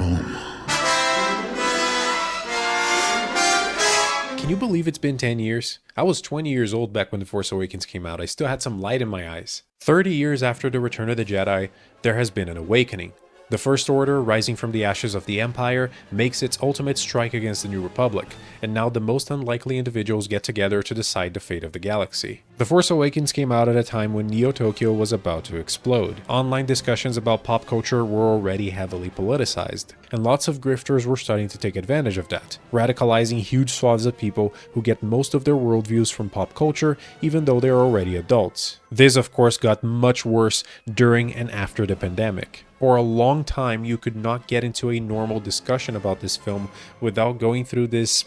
home. Can you believe it's been 10 years? I was 20 years old back when The Force Awakens came out. I still had some light in my eyes. 30 years after the Return of the Jedi, there has been an awakening. The First Order, rising from the ashes of the Empire, makes its ultimate strike against the New Republic, and now the most unlikely individuals get together to decide the fate of the galaxy. The Force Awakens came out at a time when Neo-Tokyo was about to explode. Online discussions about pop culture were already heavily politicized, and lots of grifters were starting to take advantage of that, radicalizing huge swaths of people who get most of their worldviews from pop culture, even though they're already adults. This, of course, got much worse during and after the pandemic. For a long time, you could not get into a normal discussion about this film without going through this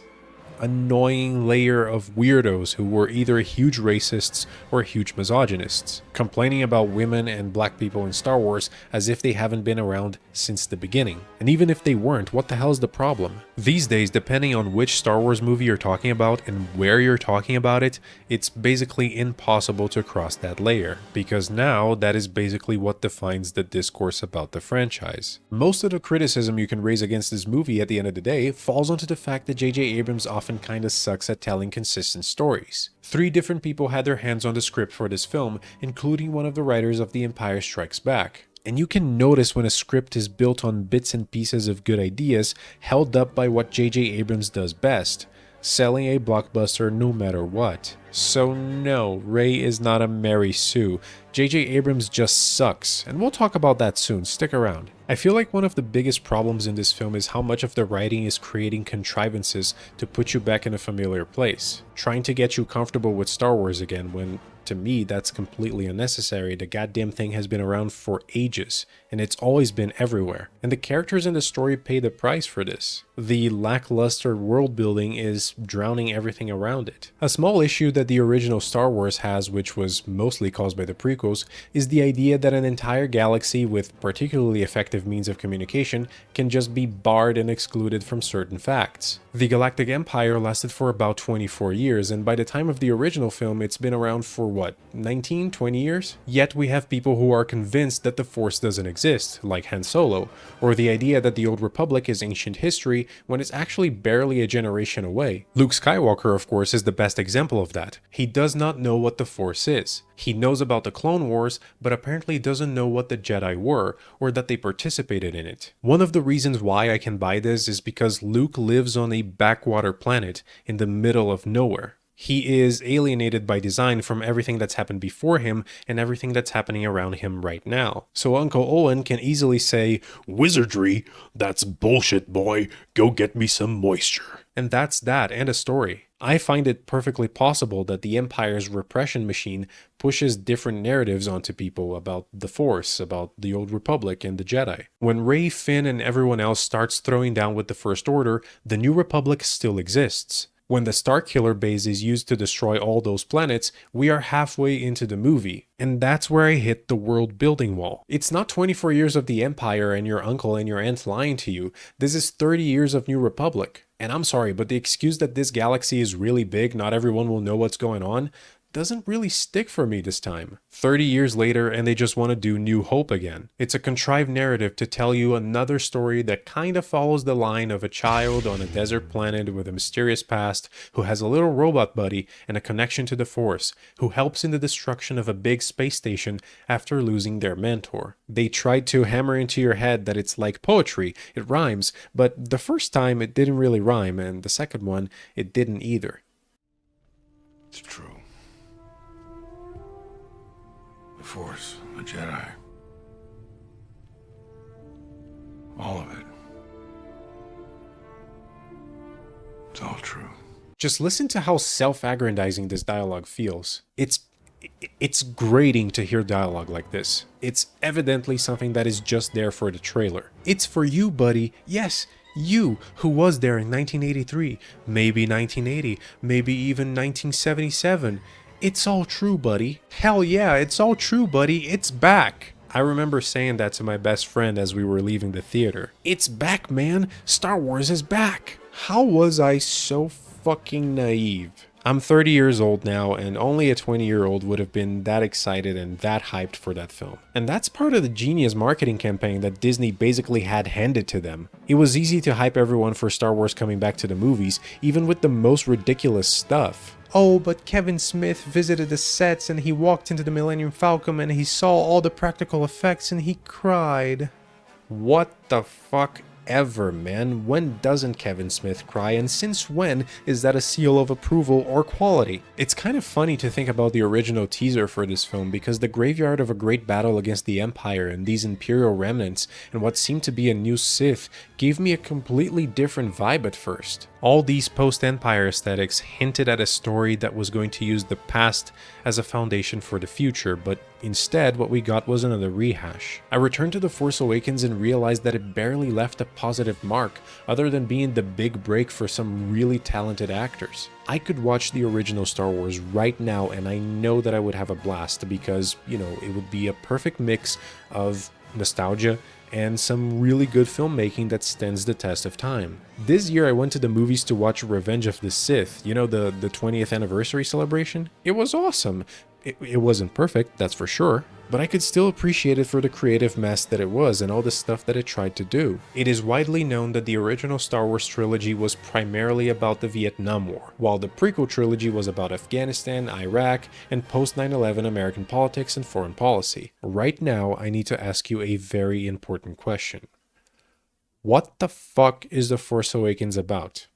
annoying layer of weirdos who were either huge racists or huge misogynists, complaining about women and black people in Star Wars as if they haven't been around since the beginning. And even if they weren't, what the hell is the problem? These days, depending on which Star Wars movie you're talking about and where you're talking about it, it's basically impossible to cross that layer, because now that is basically what defines the discourse about the franchise. Most of the criticism you can raise against this movie at the end of the day falls onto the fact that J.J. Abrams often kinda sucks at telling consistent stories. 3 different people had their hands on the script for this film, including one of the writers of The Empire Strikes Back. And you can notice when a script is built on bits and pieces of good ideas held up by what J.J. Abrams does best, selling a blockbuster no matter what. So no, Rey is not a Mary Sue. J.J. Abrams just sucks, and we'll talk about that soon, stick around. I feel like one of the biggest problems in this film is how much of the writing is creating contrivances to put you back in a familiar place, trying to get you comfortable with Star Wars again when, to me, that's completely unnecessary. The goddamn thing has been around for ages, and it's always been everywhere. And the characters in the story pay the price for this. The lackluster world building is drowning everything around it. A small issue that the original Star Wars has, which was mostly caused by the prequels, is the idea that an entire galaxy with particularly effective means of communication can just be barred and excluded from certain facts. The Galactic Empire lasted for about 24 years, and by the time of the original film, it's been around for what, 19, 20 years? Yet we have people who are convinced that the Force doesn't exist, like Han Solo, or the idea that the Old Republic is ancient history when it's actually barely a generation away. Luke Skywalker, of course, is the best example of that. He does not know what the Force is. He knows about the Clone Wars, but apparently doesn't know what the Jedi were, or that they participated in it. One of the reasons why I can buy this is because Luke lives on a backwater planet in the middle of nowhere. He is alienated by design from everything that's happened before him and everything that's happening around him right now. So Uncle Owen can easily say, "Wizardry? That's bullshit, boy. Go get me some moisture." And that's that, and a story. I find it perfectly possible that the Empire's repression machine pushes different narratives onto people about the Force, about the Old Republic and the Jedi. When Rey, Finn, and everyone else starts throwing down with the First Order, the New Republic still exists. When the Starkiller base is used to destroy all those planets, we are halfway into the movie. And that's where I hit the world building wall. It's not 24 years of the Empire and your uncle and your aunt lying to you. This is 30 years of New Republic. And I'm sorry, but the excuse that this galaxy is really big, not everyone will know what's going on, doesn't really stick for me this time. 30 years later, and they just want to do New Hope again. It's a contrived narrative to tell you another story that kind of follows the line of a child on a desert planet with a mysterious past who has a little robot buddy and a connection to the Force, who helps in the destruction of a big space station after losing their mentor. They tried to hammer into your head that it's like poetry, it rhymes, but the first time it didn't really rhyme, and the second one, it didn't either. It's true. The Force, the Jedi. All of it. It's all true. Just listen to how self-aggrandizing this dialogue feels. It's grating to hear dialogue like this. It's evidently something that is just there for the trailer. It's for you, buddy. Yes, you, who was there in 1983, maybe 1980, maybe even 1977. It's all true, buddy. Hell yeah, it's all true, buddy. It's back. I remember saying that to my best friend as we were leaving the theater. It's back, man. Star Wars is back. How was I so fucking naive. I'm 30 years old now, and only a 20-year-old would have been that excited and that hyped for that film. And that's part of the genius marketing campaign that Disney basically had handed to them. It was easy to hype everyone for Star Wars coming back to the movies, even with the most ridiculous stuff. Oh, but Kevin Smith visited the sets and he walked into the Millennium Falcon and he saw all the practical effects and he cried. What the fuck ever, man? When doesn't Kevin Smith cry, and since when is that a seal of approval or quality? It's kind of funny to think about the original teaser for this film, because the graveyard of a great battle against the Empire and these Imperial remnants and what seemed to be a new Sith gave me a completely different vibe at first. All these post-Empire aesthetics hinted at a story that was going to use the past as a foundation for the future, but instead what we got was another rehash. I returned to The Force Awakens and realized that it barely left a positive mark, other than being the big break for some really talented actors. I could watch the original Star Wars right now and I know that I would have a blast because, you know, it would be a perfect mix of nostalgia and some really good filmmaking that stands the test of time. This year I went to the movies to watch Revenge of the Sith, you know, the 20th anniversary celebration. It was awesome. It wasn't perfect, that's for sure, but I could still appreciate it for the creative mess that it was and all the stuff that it tried to do. It is widely known that the original Star Wars trilogy was primarily about the Vietnam War, while the prequel trilogy was about Afghanistan, Iraq, and post 9/11 American politics and foreign policy. Right now, I need to ask you a very important question. What the fuck is The Force Awakens about?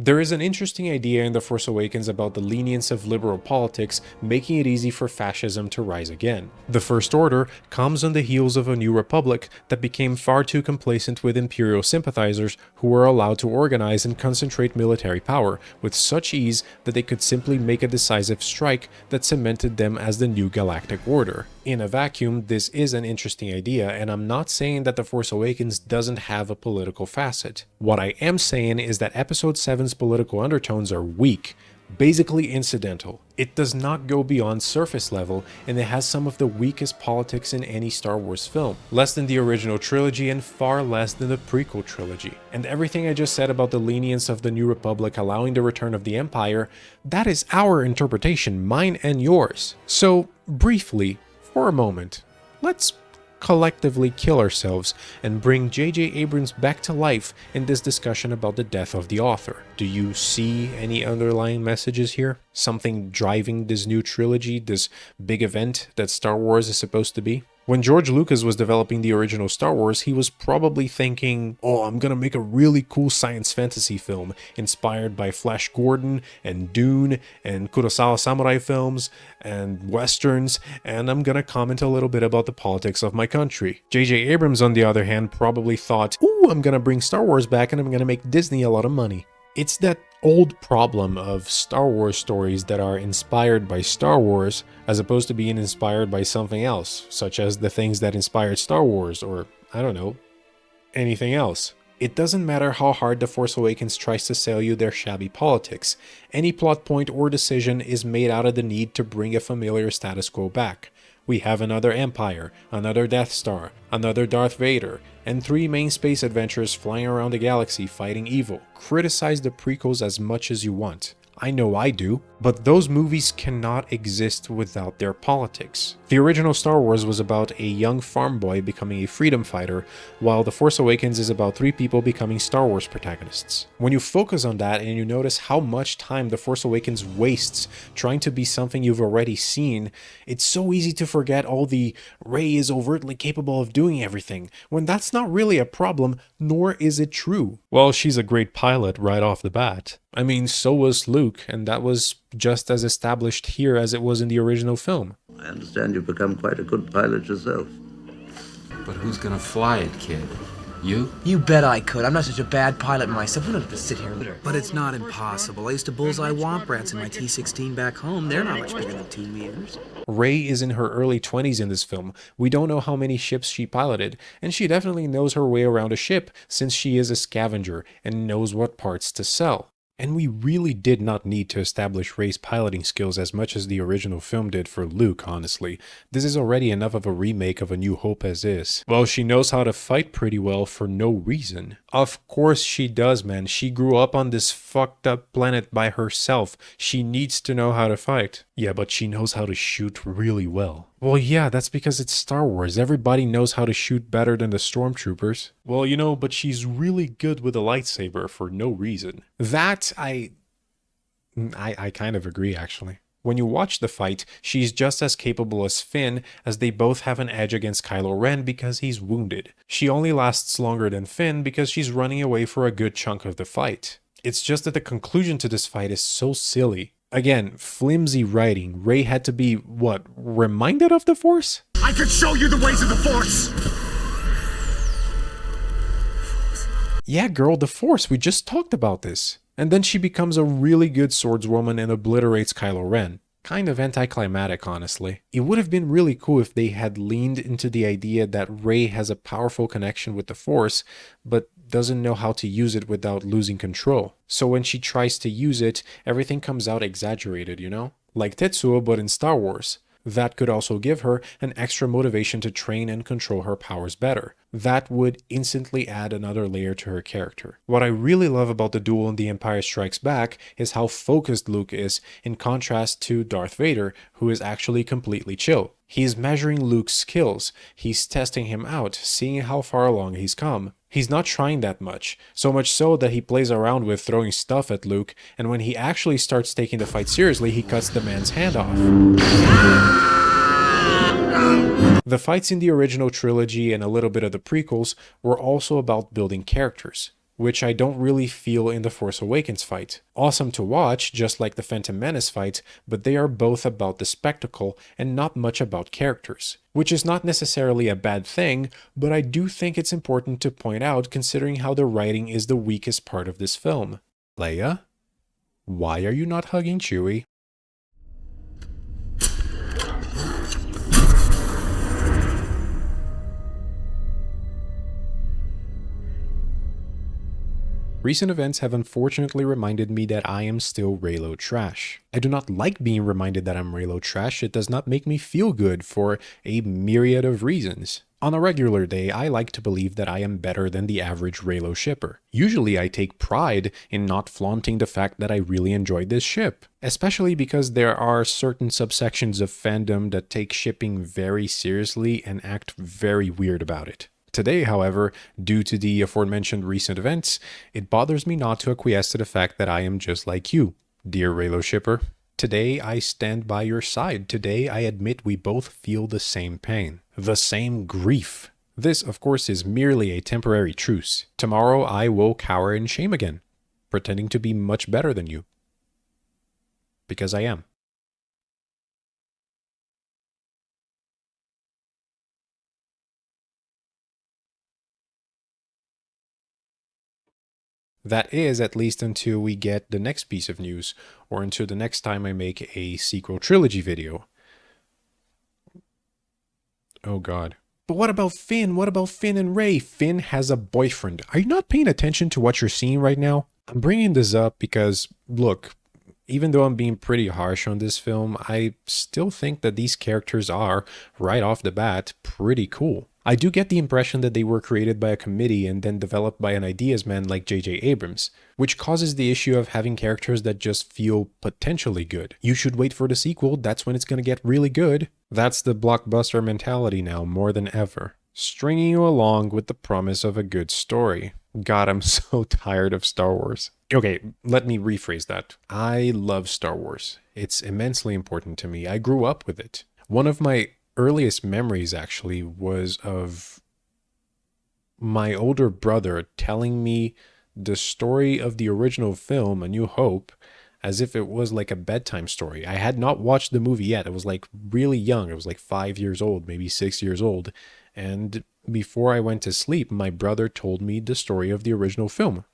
There is an interesting idea in The Force Awakens about the lenience of liberal politics making it easy for fascism to rise again. The First Order comes on the heels of a new republic that became far too complacent with Imperial sympathizers who were allowed to organize and concentrate military power with such ease that they could simply make a decisive strike that cemented them as the new galactic order. In a vacuum, this is an interesting idea, and I'm not saying that The Force Awakens doesn't have a political facet. What I am saying is that Episode 7's political undertones are weak, basically incidental. It does not go beyond surface level, and it has some of the weakest politics in any Star Wars film. Less than the original trilogy and far less than the prequel trilogy. And everything I just said about the lenience of the New Republic allowing the return of the Empire, that is our interpretation, mine and yours. So, briefly, for a moment, let's collectively kill ourselves and bring J.J. Abrams back to life in this discussion about the death of the author. Do you see any underlying messages here? Something driving this new trilogy, this big event that Star Wars is supposed to be? When George Lucas was developing the original Star Wars, he was probably thinking, oh, I'm gonna make a really cool science fantasy film inspired by Flash Gordon and Dune and Kurosawa samurai films and westerns, and I'm gonna comment a little bit about the politics of my country. J.J. Abrams, on the other hand, probably thought, ooh, I'm gonna bring Star Wars back and I'm gonna make Disney a lot of money. It's that old problem of Star Wars stories that are inspired by Star Wars as opposed to being inspired by something else, such as the things that inspired Star Wars, or, I don't know, anything else. It doesn't matter how hard The Force Awakens tries to sell you their shabby politics. Any plot point or decision is made out of the need to bring a familiar status quo back. We have another Empire, another Death Star, another Darth Vader, and 3 main space adventurers flying around the galaxy fighting evil. Criticize the prequels as much as you want. I know I do, but those movies cannot exist without their politics. The original Star Wars was about a young farm boy becoming a freedom fighter, while The Force Awakens is about 3 people becoming Star Wars protagonists. When you focus on that and you notice how much time The Force Awakens wastes trying to be something you've already seen, it's so easy to forget all the Rey is overtly capable of doing everything, when that's not really a problem, nor is it true. Well, she's a great pilot right off the bat. I mean, so was Luke, and that was just as established here as it was in the original film. I understand you've become quite a good pilot yourself. But who's gonna fly it, kid? You? You bet I could. I'm not such a bad pilot myself. We don't have to sit here. But it's not impossible. I used to bullseye womp rats in my T-16 back home. They're not much bigger than 2 meters. Rey is in her early 20s in this film. We don't know how many ships she piloted, and she definitely knows her way around a ship since she is a scavenger and knows what parts to sell. And we really did not need to establish Rey's piloting skills as much as the original film did for Luke, honestly. This is already enough of a remake of A New Hope as is. Well, she knows how to fight pretty well for no reason. Of course she does, man. She grew up on this fucked up planet by herself. She needs to know how to fight. Yeah, but she knows how to shoot really well. Well, yeah, that's because it's Star Wars. Everybody knows how to shoot better than the stormtroopers. Well, you know, but she's really good with a lightsaber for no reason. That I kind of agree, actually. When you watch the fight, she's just as capable as Finn, as they both have an edge against Kylo Ren because he's wounded. She only lasts longer than Finn because she's running away for a good chunk of the fight. It's just that the conclusion to this fight is so silly. Again, flimsy writing. Rey had to be, what, reminded of the Force? I could show you the ways of the Force! Yeah, girl, the Force. We just talked about this. And then she becomes a really good swordswoman and obliterates Kylo Ren. Kind of anticlimactic, honestly. It would have been really cool if they had leaned into the idea that Rey has a powerful connection with the Force, but doesn't know how to use it without losing control. So when she tries to use it, everything comes out exaggerated, you know? Like Tetsuo, but in Star Wars. That could also give her an extra motivation to train and control her powers better. That would instantly add another layer to her character. What I really love about the duel in The Empire Strikes Back is how focused Luke is, in contrast to Darth Vader, who is actually completely chill. He's measuring Luke's skills, he's testing him out, seeing how far along he's come. He's not trying that much, so much so that he plays around with throwing stuff at Luke, and when he actually starts taking the fight seriously, he cuts the man's hand off. The fights in the original trilogy and a little bit of the prequels were also about building characters, which I don't really feel in the Force Awakens fight. Awesome to watch, just like the Phantom Menace fight, but they are both about the spectacle and not much about characters. Which is not necessarily a bad thing, but I do think it's important to point out considering how the writing is the weakest part of this film. Leia? Why are you not hugging Chewie? Recent events have unfortunately reminded me that I am still Reylo trash. I do not like being reminded that I'm Reylo trash. It does not make me feel good for a myriad of reasons. On a regular day, I like to believe that I am better than the average Reylo shipper. Usually I take pride in not flaunting the fact that I really enjoyed this ship. Especially because there are certain subsections of fandom that take shipping very seriously and act very weird about it. Today, however, due to the aforementioned recent events, it bothers me not to acquiesce to the fact that I am just like you, dear Reylo shipper. Today, I stand by your side. Today, I admit we both feel the same pain, the same grief. This, of course, is merely a temporary truce. Tomorrow, I will cower in shame again, pretending to be much better than you. Because I am. That is, at least until we get the next piece of news, or until the next time I make a sequel trilogy video. Oh god. But what about Finn? What about Finn and Rey? Finn has a boyfriend. Are you not paying attention to what you're seeing right now? I'm bringing this up because, look, even though I'm being pretty harsh on this film, I still think that these characters are, right off the bat, pretty cool. I do get the impression that they were created by a committee and then developed by an ideas man like J.J. Abrams, which causes the issue of having characters that just feel potentially good. You should wait for the sequel, that's when it's gonna get really good. That's the blockbuster mentality now, more than ever. Stringing you along with the promise of a good story. God, I'm so tired of Star Wars. Okay, let me rephrase that. I love Star Wars. It's immensely important to me. I grew up with it. One of my earliest memories actually was of my older brother telling me the story of the original film, A New Hope, as if it was like a bedtime story. I had not watched the movie yet. I was like really young. I was like 5 years old, maybe 6 years old. And before I went to sleep, my brother told me the story of the original film,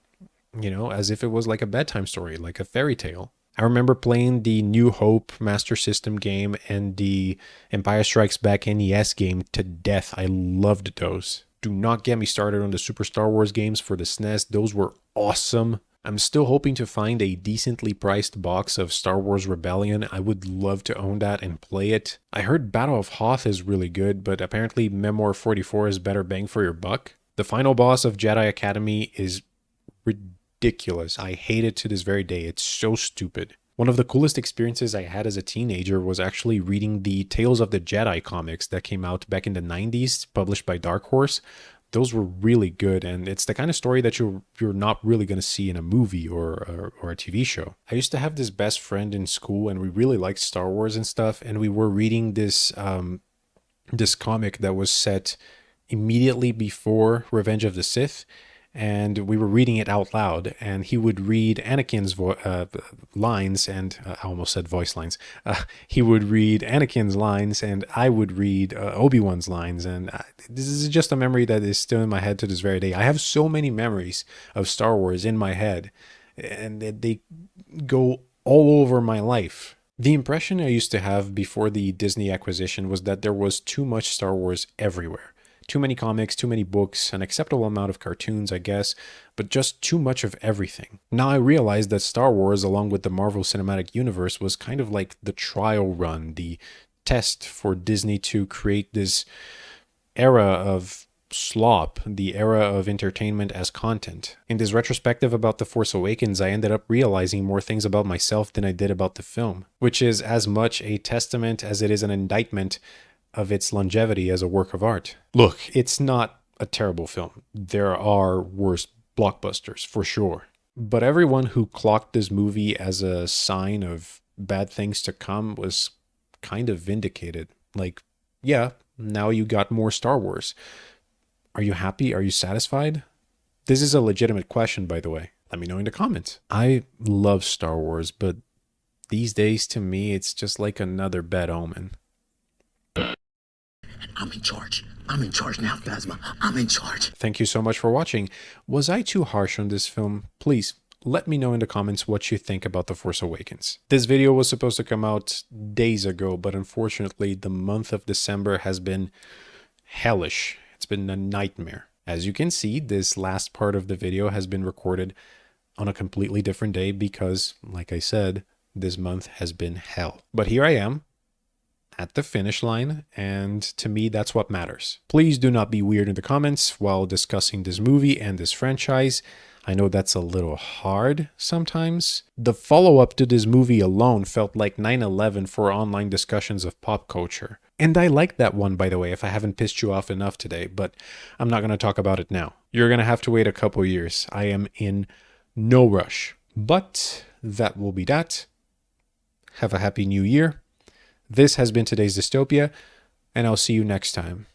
you know, as if it was like a bedtime story, like a fairy tale. I remember playing the New Hope Master System game and the Empire Strikes Back NES game to death. I loved those. Do not get me started on the Super Star Wars games for the SNES. Those were awesome. I'm still hoping to find a decently priced box of Star Wars Rebellion. I would love to own that and play it. I heard Battle of Hoth is really good, but apparently Memoir 44 is better bang for your buck. The final boss of Jedi Academy is ridiculous. I hate it to this very day. It's so stupid. One of the coolest experiences I had as a teenager was actually reading the Tales of the Jedi comics that came out back in the 90s, published by Dark Horse. Those were really good, and it's the kind of story that you're not really going to see in a movie or a TV show. I used to have this best friend in school, and we really liked Star Wars and stuff, and we were reading this this comic that was set immediately before Revenge of the Sith, and we were reading it out loud, and he would read Anakin's lines, and I almost said voice lines. He would read Anakin's lines, and I would read Obi-Wan's lines, and this is just a memory that is still in my head to this very day. I have so many memories of Star Wars in my head, and they go all over my life. The impression I used to have before the Disney acquisition was that there was too much Star Wars everywhere. Too many comics, too many books, an acceptable amount of cartoons, I guess, but just too much of everything. Now I realized that Star Wars, along with the Marvel Cinematic Universe, was kind of like the trial run, the test for Disney to create this era of slop, the era of entertainment as content. In this retrospective about The Force Awakens, I ended up realizing more things about myself than I did about the film, which is as much a testament as it is an indictment of its longevity as a work of art. Look, it's not a terrible film. There are worse blockbusters, for sure. But everyone who clocked this movie as a sign of bad things to come was kind of vindicated. Like, yeah, now you got more Star Wars. Are you happy? Are you satisfied? This is a legitimate question, by the way. Let me know in the comments. I love Star Wars, but these days, to me, it's just like another bad omen. I'm in charge. I'm in charge now, Phasma. I'm in charge. Thank you so much for watching. Was I too harsh on this film? Please let me know in the comments what you think about The Force Awakens. This video was supposed to come out days ago, but unfortunately the month of December has been hellish. It's been a nightmare. As you can see, this last part of the video has been recorded on a completely different day because, like I said, this month has been hell. But here I am, at the finish line, and to me that's what matters. Please do not be weird in the comments while discussing this movie and this franchise. I know that's a little hard sometimes. The follow-up to this movie alone felt like 9/11 for online discussions of pop culture. And I like that one, by the way, if I haven't pissed you off enough today, but I'm not going to talk about it now. You're going to have to wait a couple years. I am in no rush. But that will be that. Have a happy new year. This has been today's Dystopia, and I'll see you next time.